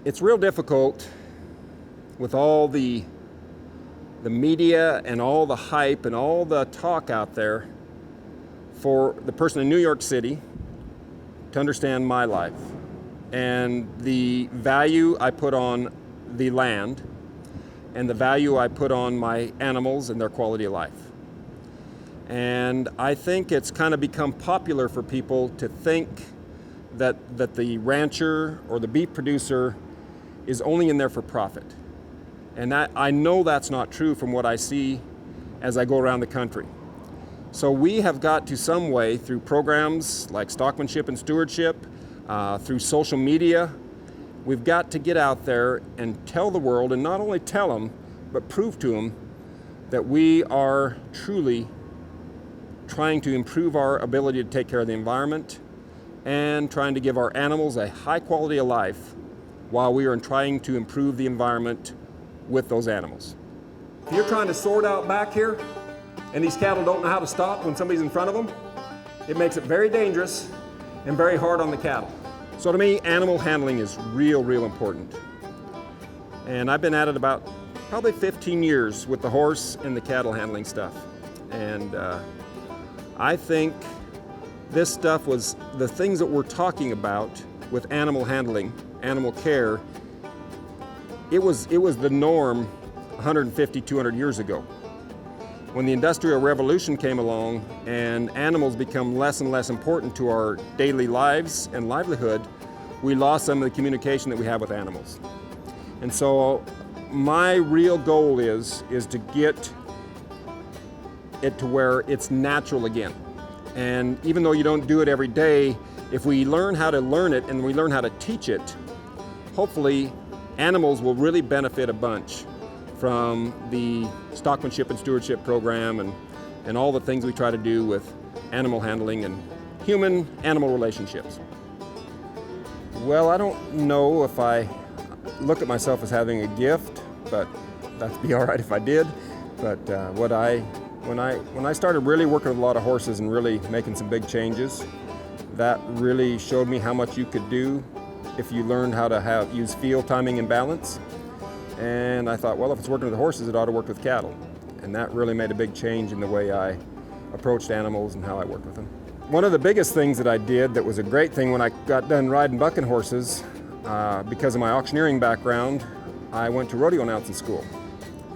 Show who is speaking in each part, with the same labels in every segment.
Speaker 1: It's real difficult with all the media and all the hype and all the talk out there for the person in New York City to understand my life and the value I put on the land and the value I put on my animals and their quality of life. And I think it's kind of become popular for people to think that the rancher or the beef producer is only in there for profit. And that, I know that's not true from what I see as I go around the country. So we have got to some way through programs like Stockmanship and Stewardship, through social media, we've got to get out there and tell the world, and not only tell them, but prove to them that we are truly trying to improve our ability to take care of the environment and trying to give our animals a high quality of life while we are trying to improve the environment with those animals. If you're trying to sort out back here and these cattle don't know how to stop when somebody's in front of them, it makes it very dangerous and very hard on the cattle. So to me, animal handling is real important. And I've been at it about probably 15 years with the horse and the cattle handling stuff. And I think this stuff was the things that we're talking about with animal handling, animal care. It was the norm 150, 200 years ago. When the Industrial Revolution came along and animals become less and less important to our daily lives and livelihood, we lost some of the communication that we have with animals. And so my real goal is to get it to where it's natural again. And even though you don't do it every day, if we learn how to learn it and we learn how to teach it, hopefully animals will really benefit a bunch from the Stockmanship and Stewardship program and all the things we try to do with animal handling and human-animal relationships. Well, I don't know if I look at myself as having a gift, but that'd be all right if I did. But when I started really working with a lot of horses and really making some big changes, that really showed me how much you could do if you learned how to use field timing and balance. And I thought, well, if it's working with horses, it ought to work with cattle. And that really made a big change in the way I approached animals and how I worked with them. One of the biggest things that I did that was a great thing when I got done riding bucking horses, because of my auctioneering background, I went to rodeo announcing school.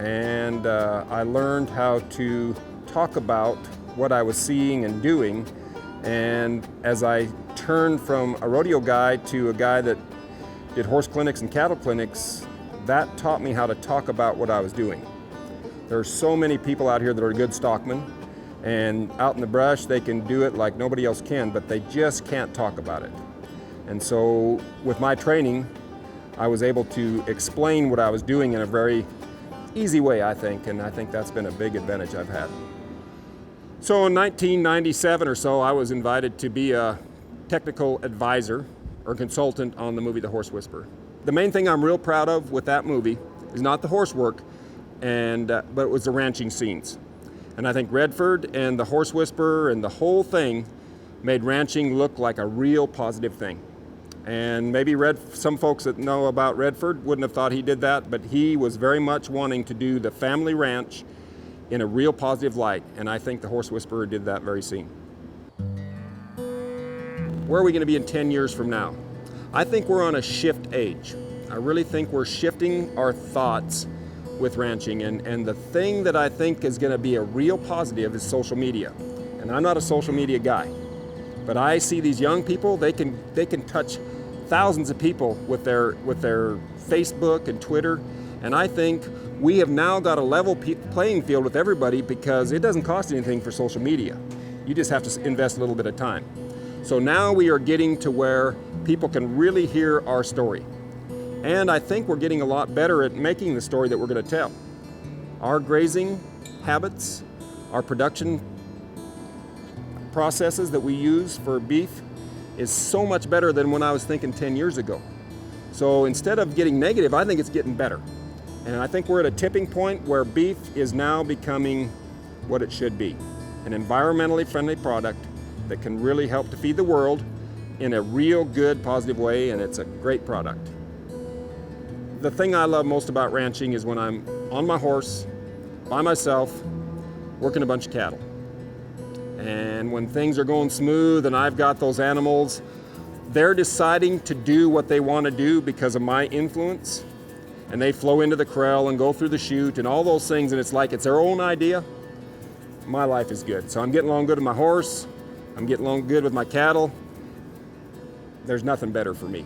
Speaker 1: And I learned how to talk about what I was seeing and doing. And as I turned from a rodeo guy to a guy that did horse clinics and cattle clinics, that taught me how to talk about what I was doing. There are so many people out here that are good stockmen, and out in the brush they can do it like nobody else can, but they just can't talk about it. And so with my training, I was able to explain what I was doing in a very easy way, I think, and I think that's been a big advantage I've had. So in 1997 or so, I was invited to be a technical advisor or consultant on the movie The Horse Whisperer. The main thing I'm real proud of with that movie is not the horse work, but it was the ranching scenes. And I think Redford and The Horse Whisperer and the whole thing made ranching look like a real positive thing. And maybe some folks that know about Redford wouldn't have thought he did that, but he was very much wanting to do the family ranch in a real positive light. And I think The Horse Whisperer did that very scene. Where are we going to be in 10 years from now? I think we're on a shift age. I really think we're shifting our thoughts with ranching. And the thing that I think is going to be a real positive is social media. And I'm not a social media guy, but I see these young people, they can touch thousands of people with their Facebook and Twitter. And I think we have now got a level playing field with everybody because it doesn't cost anything for social media. You just have to invest a little bit of time. So now we are getting to where people can really hear our story. And I think we're getting a lot better at making the story that we're going to tell. Our grazing habits, our production processes that we use for beef is so much better than when I was thinking 10 years ago. So instead of getting negative, I think it's getting better. And I think we're at a tipping point where beef is now becoming what it should be, an environmentally friendly product that can really help to feed the world in a real good, positive way, and it's a great product. the thing I love most about ranching is when I'm on my horse, by myself, working a bunch of cattle. And when things are going smooth and I've got those animals, they're deciding to do what they want to do because of my influence. And they flow into the corral and go through the chute and all those things, and it's like it's their own idea. My life is good. So I'm getting along good with my horse. I'm getting along good with my cattle. There's nothing better for me.